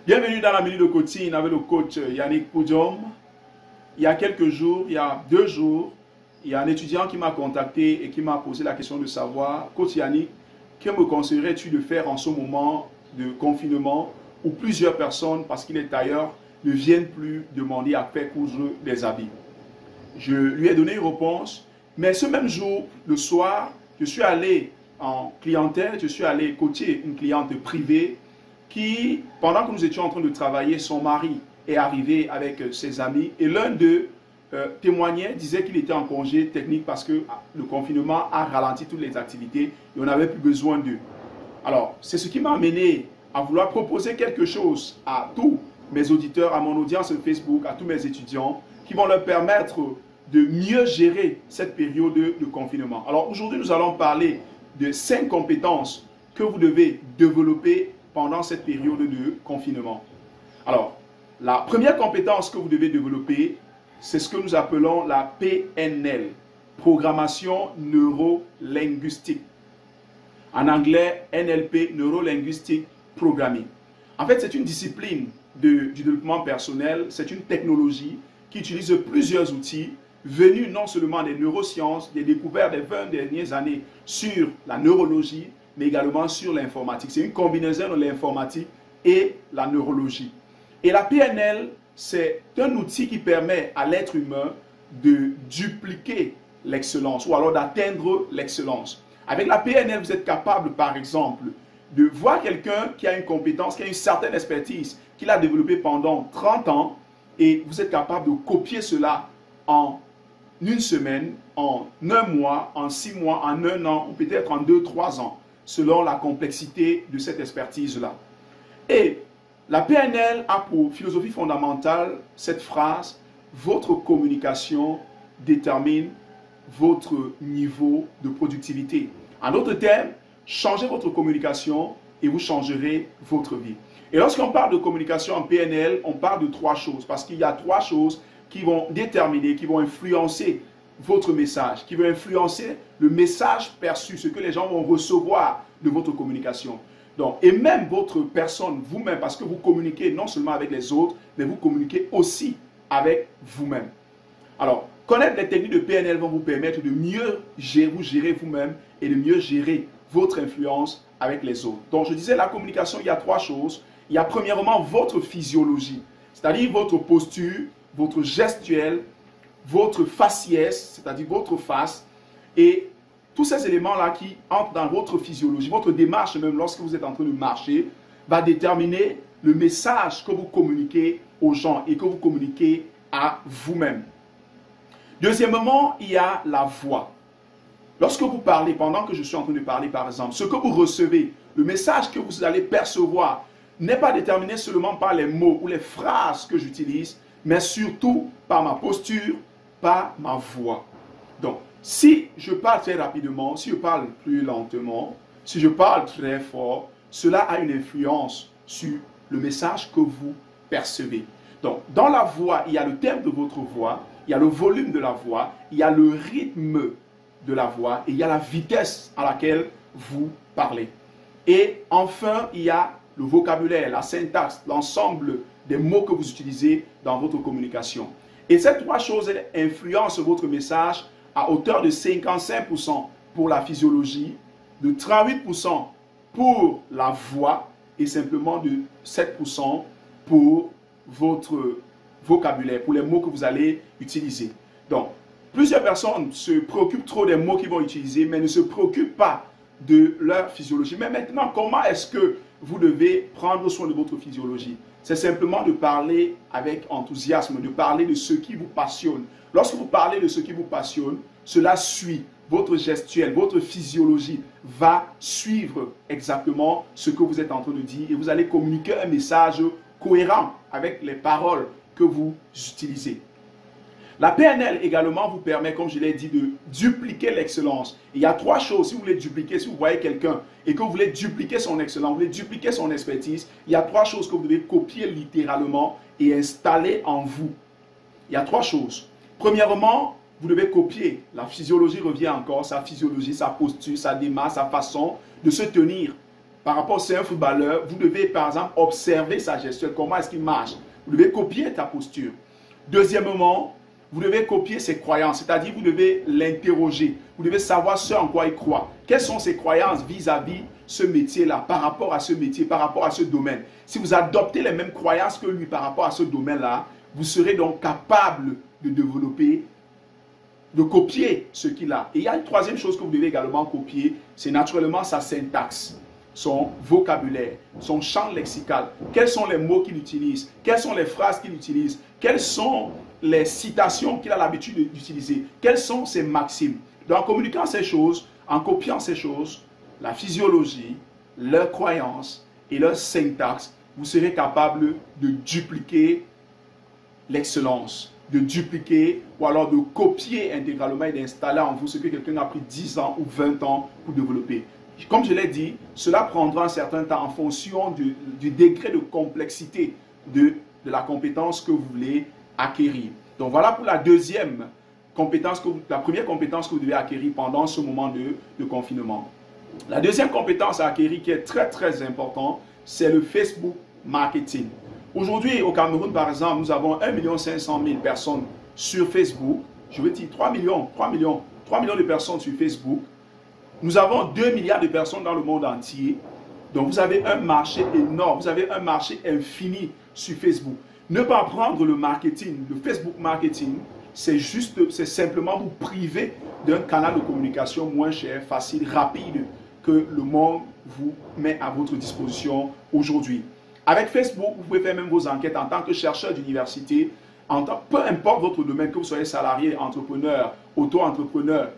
Bienvenue dans la minute de coaching avec le coach Yannick Poudjom. Il y a quelques jours, il y a 2 jours, il y a un étudiant qui m'a contacté et qui m'a posé la question de savoir, coach Yannick, que me conseillerais-tu de faire en ce moment de confinement où plusieurs personnes, parce qu'il est ailleurs, ne viennent plus demander à faire coudre des habits? Je lui ai donné une réponse, mais ce même jour, le soir, je suis allé en clientèle, je suis allé coacher une cliente privée qui, pendant que nous étions en train de travailler, son mari est arrivé avec ses amis et l'un d'eux témoignait, disait qu'il était en congé technique parce que le confinement a ralenti toutes les activités et on n'avait plus besoin d'eux. Alors, c'est ce qui m'a amené à vouloir proposer quelque chose à tous mes auditeurs, à mon audience Facebook, à tous mes étudiants, qui vont leur permettre de mieux gérer cette période de confinement. Alors, aujourd'hui, nous allons parler de 5 compétences que vous devez développer pendant cette période de confinement. Alors, la première compétence que vous devez développer, c'est ce que nous appelons la PNL, Programmation Neuro-Linguistique. En anglais, NLP, Neuro-Linguistic Programming. En fait, c'est une discipline du développement personnel, c'est une technologie qui utilise plusieurs outils venus non seulement des neurosciences, des découvertes des 20 dernières années sur la neurologie, mais également sur l'informatique. C'est une combinaison de l'informatique et la neurologie. Et la PNL, c'est un outil qui permet à l'être humain de dupliquer l'excellence ou alors d'atteindre l'excellence. Avec la PNL, vous êtes capable, par exemple, de voir quelqu'un qui a une compétence, qui a une certaine expertise, qu'il a développée pendant 30 ans, et vous êtes capable de copier cela en une semaine, en un mois, en 6 mois, en 1 an, ou peut-être en 2-3 ans, selon la complexité de cette expertise-là. Et la PNL a pour philosophie fondamentale cette phrase: votre communication détermine votre niveau de productivité. En d'autres termes, changez votre communication et vous changerez votre vie. Et lorsqu'on parle de communication en PNL, on parle de 3 choses, parce qu'il y a 3 choses qui vont déterminer, qui vont influencer votre message, qui vont influencer le message perçu, ce que les gens vont recevoir de votre communication. Donc, et même votre personne, vous-même, parce que vous communiquez non seulement avec les autres, mais vous communiquez aussi avec vous-même. Alors, connaître les techniques de PNL vont vous permettre de mieux gérer vous-même et de mieux gérer votre influence avec les autres. Donc, je disais, la communication, il y a 3 choses. Il y a premièrement votre physiologie, c'est-à-dire votre posture, votre gestuelle, votre faciès, c'est-à-dire votre face, et tous ces éléments-là qui entrent dans votre physiologie, votre démarche même lorsque vous êtes en train de marcher, va déterminer le message que vous communiquez aux gens et que vous communiquez à vous-même. Deuxièmement, il y a la voix. Lorsque vous parlez, pendant que je suis en train de parler par exemple, ce que vous recevez, le message que vous allez percevoir n'est pas déterminé seulement par les mots ou les phrases que j'utilise, mais surtout par ma posture, par ma voix. Donc, si je parle très rapidement, si je parle plus lentement, si je parle très fort, cela a une influence sur le message que vous percevez. Donc, dans la voix, il y a le thème de votre voix, il y a le volume de la voix, il y a le rythme de la voix et il y a la vitesse à laquelle vous parlez. Et enfin, il y a le vocabulaire, la syntaxe, l'ensemble des mots que vous utilisez dans votre communication. Et ces 3 choses, elles influencent votre message à hauteur de 55% pour la physiologie, de 38% pour la voix et simplement de 7% pour votre vocabulaire, pour les mots que vous allez utiliser. Donc, plusieurs personnes se préoccupent trop des mots qu'ils vont utiliser, mais ne se préoccupent pas de leur physiologie. Mais maintenant, comment est-ce que vous devez prendre soin de votre physiologie? C'est simplement de parler avec enthousiasme, de parler de ce qui vous passionne. Lorsque vous parlez de ce qui vous passionne, cela suit votre gestuelle, votre physiologie va suivre exactement ce que vous êtes en train de dire et vous allez communiquer un message cohérent avec les paroles que vous utilisez. La PNL également vous permet, comme je l'ai dit, de dupliquer l'excellence. Il y a 3 choses. Si vous voulez dupliquer, si vous voyez quelqu'un et que vous voulez dupliquer son excellence, vous voulez dupliquer son expertise, il y a 3 choses que vous devez copier littéralement et installer en vous. Il y a 3 choses. Premièrement, vous devez copier. La physiologie revient encore, sa physiologie, sa posture, sa démarche, sa façon de se tenir. par rapport, c'est un footballeur, vous devez par exemple observer sa gestuelle, comment est-ce qu'il marche. Vous devez copier ta posture. Deuxièmement, vous devez copier ses croyances, c'est-à-dire vous devez l'interroger. Vous devez savoir ce en quoi il croit. Quelles sont ses croyances vis-à-vis ce métier-là, par rapport à ce métier, par rapport à ce domaine. Si vous adoptez les mêmes croyances que lui par rapport à ce domaine-là, vous serez donc capable de développer, de copier ce qu'il a. Et il y a une troisième chose que vous devez également copier, c'est naturellement sa syntaxe, son vocabulaire, son champ lexical. Quels sont les mots qu'il utilise? Quelles sont les phrases qu'il utilise? Quelles sont les citations qu'il a l'habitude d'utiliser? Quelles sont ses maximes? Donc, en communiquant ces choses, en copiant ces choses, la physiologie, leurs croyances et leur syntaxe, vous serez capable de dupliquer l'excellence, de dupliquer ou alors de copier intégralement et d'installer en vous ce que quelqu'un a pris 10 ans ou 20 ans pour développer. Comme je l'ai dit, cela prendra un certain temps en fonction du degré de complexité de la compétence que vous voulez acquérir. Donc voilà pour la deuxième compétence, la première compétence que vous devez acquérir pendant ce moment de confinement. La deuxième compétence à acquérir qui est très très importante, c'est le Facebook marketing. Aujourd'hui au Cameroun par exemple, nous avons 1 500 000 personnes sur Facebook. Je veux dire 3 millions de personnes sur Facebook. Nous avons 2 milliards de personnes dans le monde entier. Donc vous avez un marché énorme, vous avez un marché infini sur Facebook. Ne pas prendre le marketing, le Facebook marketing, c'est simplement vous priver d'un canal de communication moins cher, facile, rapide que le monde vous met à votre disposition aujourd'hui. Avec Facebook, vous pouvez faire même vos enquêtes en tant que chercheur d'université, peu importe votre domaine, que vous soyez salarié, entrepreneur, auto-entrepreneur,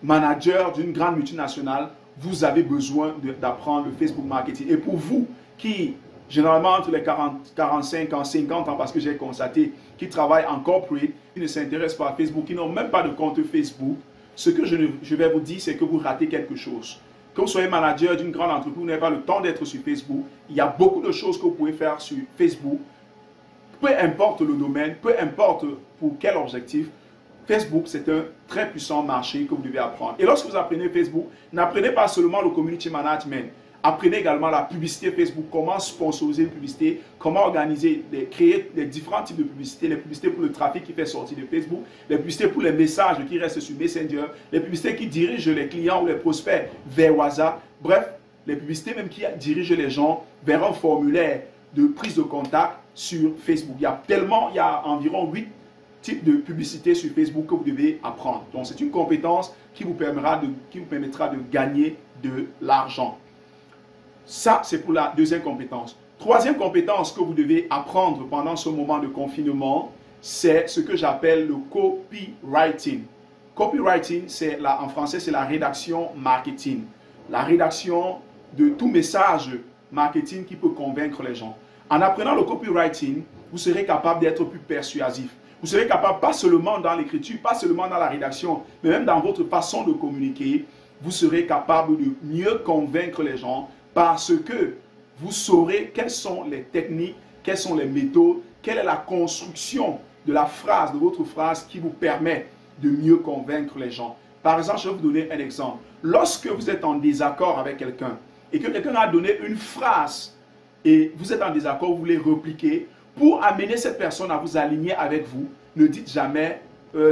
manager d'une grande multinationale, vous avez besoin d'apprendre le Facebook marketing. Et pour vous qui, généralement entre les 45 ans, 50 ans, parce que j'ai constaté, qui travaillent en corporate, qui ne s'intéressent pas à Facebook, qui n'ont même pas de compte Facebook, ce que je vais vous dire, c'est que vous ratez quelque chose. Que vous soyez manager d'une grande entreprise, vous n'avez pas le temps d'être sur Facebook, il y a beaucoup de choses que vous pouvez faire sur Facebook. Peu importe le domaine, peu importe pour quel objectif, Facebook, c'est un très puissant marché que vous devez apprendre. Et lorsque vous apprenez Facebook, n'apprenez pas seulement le community management. Apprenez également la publicité Facebook, comment sponsoriser une publicité, comment organiser, créer les différents types de publicités, les publicités pour le trafic qui fait sortir de Facebook, les publicités pour les messages qui restent sur Messenger, les publicités qui dirigent les clients ou les prospects vers WhatsApp. Bref, les publicités même qui dirigent les gens vers un formulaire de prise de contact sur Facebook. Il y a environ 8 types de publicités sur Facebook que vous devez apprendre. Donc c'est une compétence qui vous permettra de gagner de l'argent. Ça, c'est pour la deuxième compétence. Troisième compétence que vous devez apprendre pendant ce moment de confinement, c'est ce que j'appelle le copywriting. Copywriting, en français, c'est la rédaction marketing. La rédaction de tout message marketing qui peut convaincre les gens. En apprenant le copywriting, vous serez capable d'être plus persuasif. Vous serez capable, pas seulement dans l'écriture, pas seulement dans la rédaction, mais même dans votre façon de communiquer, vous serez capable de mieux convaincre les gens parce que vous saurez quelles sont les techniques, quelles sont les méthodes, quelle est la construction de la phrase, de votre phrase qui vous permet de mieux convaincre les gens. Par exemple, je vais vous donner un exemple. Lorsque vous êtes en désaccord avec quelqu'un et que quelqu'un a donné une phrase et vous êtes en désaccord, vous voulez répliquer, pour amener cette personne à vous aligner avec vous, ne dites jamais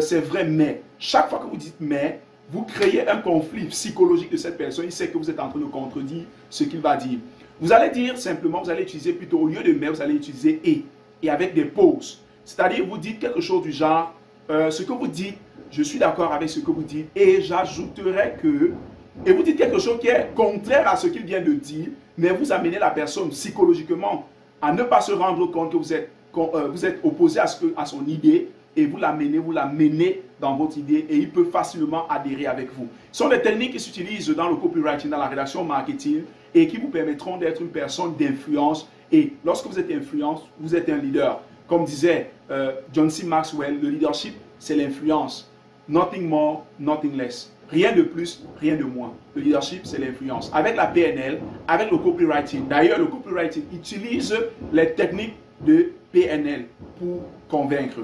c'est vrai mais. Chaque fois que vous dites mais, vous créez un conflit psychologique de cette personne. Il sait que vous êtes en train de contredire ce qu'il va dire. Vous allez dire simplement, vous allez utiliser plutôt, au lieu de mais, vous allez utiliser et avec des pauses. C'est-à-dire, vous dites quelque chose du genre, ce que vous dites, je suis d'accord avec ce que vous dites et j'ajouterai que, et vous dites quelque chose qui est contraire à ce qu'il vient de dire, mais vous amenez la personne psychologiquement à ne pas se rendre compte que vous êtes opposé à son idée et vous la menez dans votre idée et il peut facilement adhérer avec vous. Ce sont des techniques qui s'utilisent dans le copywriting, dans la rédaction marketing et qui vous permettront d'être une personne d'influence. Et lorsque vous êtes influence, vous êtes un leader. Comme disait John C. Maxwell, le leadership, c'est l'influence. Nothing more, nothing less. Rien de plus, rien de moins. Le leadership, c'est l'influence. Avec la PNL, avec le copywriting. D'ailleurs, le copywriting utilise les techniques de PNL pour convaincre.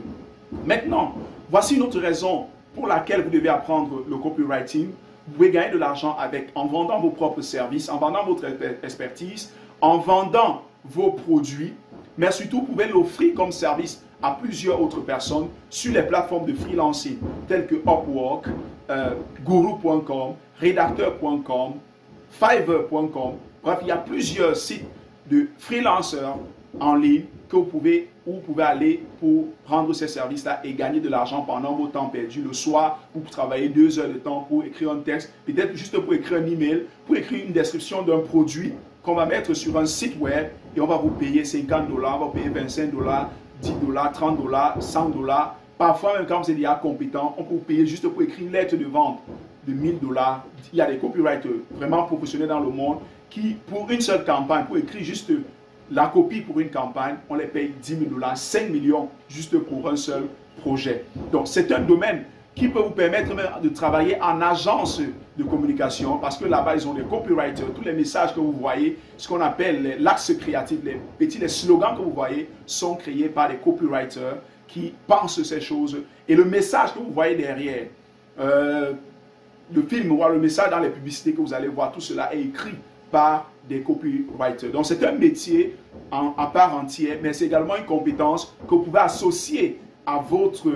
Maintenant, voici une autre raison pour laquelle vous devez apprendre le copywriting. Vous pouvez gagner de l'argent en vendant vos propres services, en vendant votre expertise, en vendant vos produits, mais surtout, vous pouvez l'offrir comme service à plusieurs autres personnes sur les plateformes de freelancing telles que Upwork, Guru.com, Redacteur.com, Fiverr.com. Bref, il y a plusieurs sites de freelancers en ligne où vous pouvez aller pour prendre ces services-là et gagner de l'argent pendant vos temps perdus. Le soir, vous travaillez 2 heures de temps pour écrire un texte, peut-être juste pour écrire un email, pour écrire une description d'un produit qu'on va mettre sur un site web et on va vous payer $50, on va vous payer $25, $10, $30, $100. Parfois, même quand vous êtes déjà compétent, on peut vous payer juste pour écrire une lettre de vente de $1000. Il y a des copywriters vraiment professionnels dans le monde qui, pour une seule campagne, pour écrire juste la copie pour une campagne, on les paye $10 000, 5 millions juste pour un seul projet. Donc, c'est un domaine qui peut vous permettre de travailler en agence de communication parce que là-bas, ils ont des copywriters. Tous les messages que vous voyez, ce qu'on appelle l'axe créatif, les slogans que vous voyez sont créés par les copywriters qui pensent ces choses. Et le message que vous voyez derrière, le film, le message dans les publicités que vous allez voir, tout cela est écrit par des copywriters. Donc, c'est un métier à part entière, mais c'est également une compétence que vous pouvez associer à votre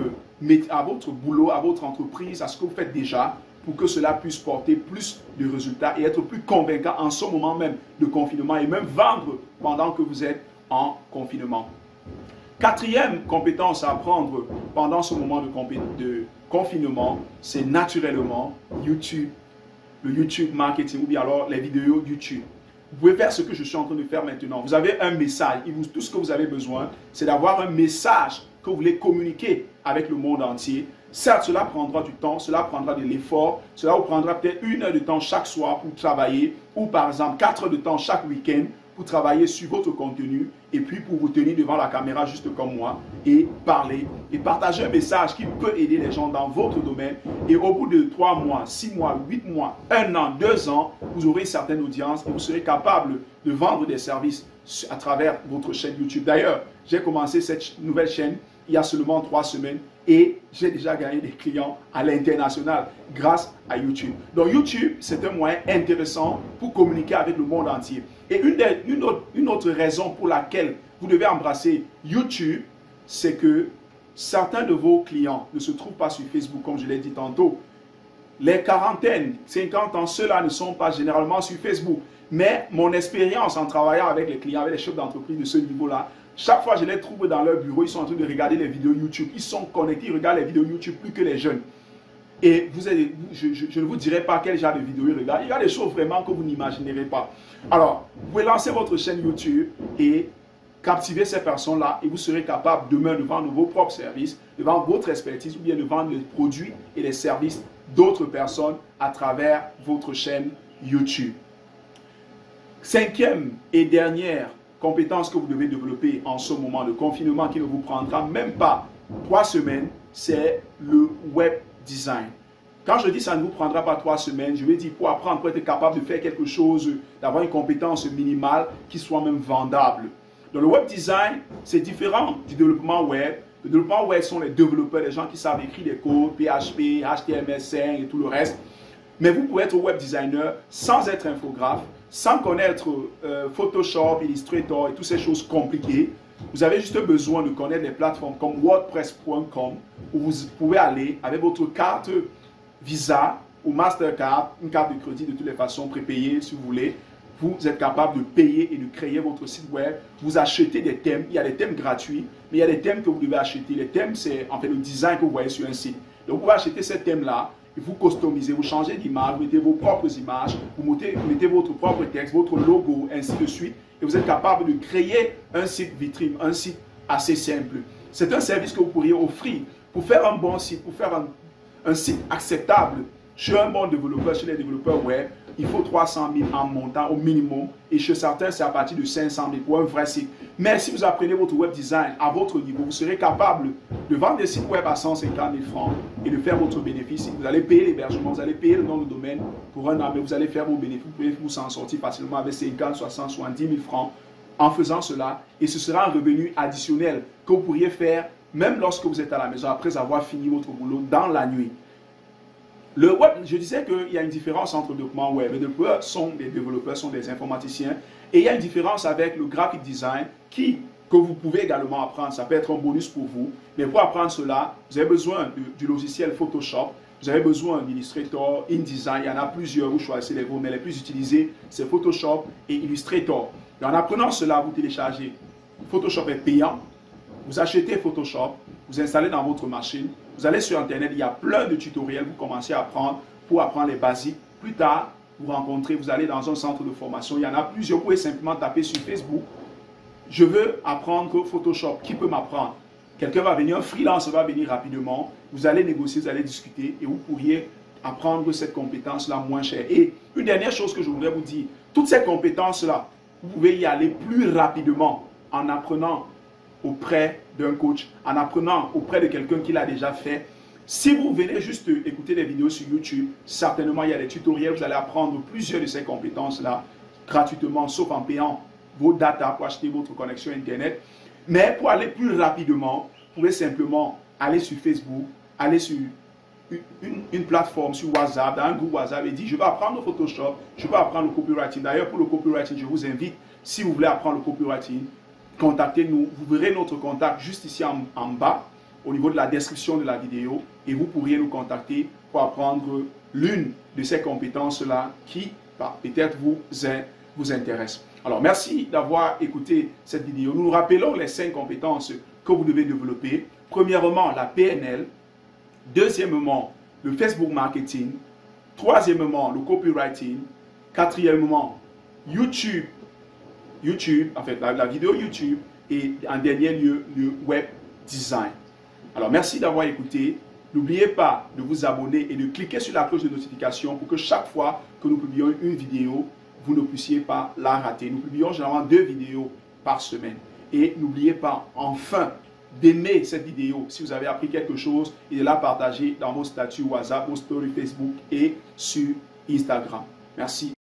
boulot, à votre entreprise, à ce que vous faites déjà, pour que cela puisse porter plus de résultats et être plus convaincant en ce moment même de confinement et même vendre pendant que vous êtes en confinement. Quatrième compétence à apprendre pendant ce moment de confinement, c'est naturellement YouTube, le YouTube marketing ou bien alors les vidéos YouTube. Vous pouvez faire ce que je suis en train de faire maintenant. Vous avez un message. Tout ce que vous avez besoin, c'est d'avoir un message que vous voulez communiquer avec le monde entier. Certes, cela prendra du temps, cela prendra de l'effort, cela vous prendra peut-être 1 heure de temps chaque soir pour travailler ou par exemple 4 heures de temps chaque week-end pour travailler sur votre contenu et puis pour vous tenir devant la caméra juste comme moi et parler et partager un message qui peut aider les gens dans votre domaine et au bout de 3 mois, 6 mois, 8 mois, 1 an, 2 ans, vous aurez une certaine audience et vous serez capable de vendre des services à travers votre chaîne YouTube. D'ailleurs, j'ai commencé cette nouvelle chaîne il y a seulement 3 semaines et j'ai déjà gagné des clients à l'international grâce à YouTube. Donc YouTube, c'est un moyen intéressant pour communiquer avec le monde entier. Et une autre raison pour laquelle vous devez embrasser YouTube, c'est que certains de vos clients ne se trouvent pas sur Facebook, comme je l'ai dit tantôt. Les quarantaines, 50 ans, ceux-là ne sont pas généralement sur Facebook. Mais mon expérience en travaillant avec les clients, avec les chefs d'entreprise de ce niveau-là, chaque fois que je les trouve dans leur bureau, ils sont en train de regarder les vidéos YouTube. Ils sont connectés, ils regardent les vidéos YouTube plus que les jeunes. Et je ne vous dirai pas quel genre de vidéos ils regardent. Il y a des choses vraiment que vous n'imaginerez pas. Alors, vous pouvez lancer votre chaîne YouTube et captiver ces personnes-là et vous serez capable demain de vendre vos propres services, de vendre votre expertise ou bien de vendre les produits et les services d'autres personnes à travers votre chaîne YouTube. 5e et dernière compétence que vous devez développer en ce moment de confinement qui ne vous prendra même pas 3 semaines, c'est le web design. Quand je dis ça ne vous prendra pas 3 semaines, je veux dire pour apprendre, pour être capable de faire quelque chose, d'avoir une compétence minimale qui soit même vendable. Donc le web design, c'est différent du développement web. Le développement web sont les développeurs, les gens qui savent écrire des codes, PHP, HTML5 et tout le reste. Mais vous pouvez être web designer sans être infographe, sans connaître Photoshop, Illustrator et toutes ces choses compliquées. Vous avez juste besoin de connaître les plateformes comme WordPress.com où vous pouvez aller avec votre carte Visa ou Mastercard, une carte de crédit de toutes les façons prépayée si vous voulez. Vous êtes capable de payer et de créer votre site web. Vous achetez des thèmes. Il y a des thèmes gratuits, mais il y a des thèmes que vous devez acheter. Les thèmes, c'est en fait le design que vous voyez sur un site. Donc, vous pouvez acheter ces thèmes-là. Vous customisez, vous changez d'image, vous mettez vos propres images, vous mettez votre propre texte, votre logo, ainsi de suite. Et vous êtes capable de créer un site vitrine, un site assez simple. C'est un service que vous pourriez offrir pour faire un bon site, pour faire un site acceptable. Chez un bon développeur, chez les développeurs web, il faut 300 000 en montant au minimum. Et chez certains, c'est à partir de 500 000 pour un vrai site. Mais si vous apprenez votre web design à votre niveau, vous serez capable de vendre des sites web à 150 000 francs et de faire votre bénéfice. Vous allez payer l'hébergement, vous allez payer le nom de domaine pour un an, mais vous allez faire vos bénéfices. Vous pouvez vous en sortir facilement avec 50, 60, 70 000 francs en faisant cela. Et ce sera un revenu additionnel que vous pourriez faire même lorsque vous êtes à la maison après avoir fini votre boulot dans la nuit. Le web, je disais qu'il y a une différence entre le développement web. Les développeurs sont des informaticiens. Et il y a une différence avec le graphic design que vous pouvez également apprendre. Ça peut être un bonus pour vous. Mais pour apprendre cela, vous avez besoin du logiciel Photoshop. Vous avez besoin d'Illustrator, InDesign. Il y en a plusieurs, vous choisissez les vôtres. Mais les plus utilisés, c'est Photoshop et Illustrator. Et en apprenant cela, vous téléchargez. Photoshop est payant. Vous achetez Photoshop, vous installez dans votre machine. Vous allez sur Internet, il y a plein de tutoriels. Vous commencez à apprendre pour apprendre les basiques. Plus tard, vous rencontrez, vous allez dans un centre de formation. Il y en a plusieurs. Vous pouvez simplement taper sur Facebook. Je veux apprendre Photoshop. Qui peut m'apprendre? Quelqu'un va venir, un freelance va venir rapidement. Vous allez négocier, vous allez discuter et vous pourriez apprendre cette compétence-là moins chère. Et une dernière chose que je voudrais vous dire, toutes ces compétences-là, vous pouvez y aller plus rapidement en apprenant auprès d'un coach, en apprenant auprès de quelqu'un qui l'a déjà fait. Si vous venez juste écouter des vidéos sur YouTube, certainement il y a des tutoriels, vous allez apprendre plusieurs de ces compétences-là gratuitement, sauf en payant vos data pour acheter votre connexion Internet. Mais pour aller plus rapidement, vous pouvez simplement aller sur Facebook, aller sur une plateforme, sur WhatsApp, dans un groupe WhatsApp et dire je vais apprendre le Photoshop, je vais apprendre le copywriting. D'ailleurs, pour le copywriting, je vous invite, si vous voulez apprendre le copywriting, contactez-nous. Vous verrez notre contact juste ici en bas, au niveau de la description de la vidéo, et vous pourriez nous contacter pour apprendre l'une de ces compétences-là qui peut-être vous intéresse. Alors, merci d'avoir écouté cette vidéo. Nous nous rappelons les 5 compétences que vous devez développer. Premièrement, la PNL. Deuxièmement, le Facebook marketing. Troisièmement, le copywriting. Quatrièmement, YouTube, en fait, la vidéo YouTube. Et en dernier lieu, le web design. Alors, merci d'avoir écouté. N'oubliez pas de vous abonner et de cliquer sur la cloche de notification pour que chaque fois que nous publions une vidéo, vous ne puissiez pas la rater. Nous publions généralement 2 vidéos par semaine. Et n'oubliez pas, enfin, d'aimer cette vidéo si vous avez appris quelque chose et de la partager dans vos statuts WhatsApp, vos stories Facebook et sur Instagram. Merci.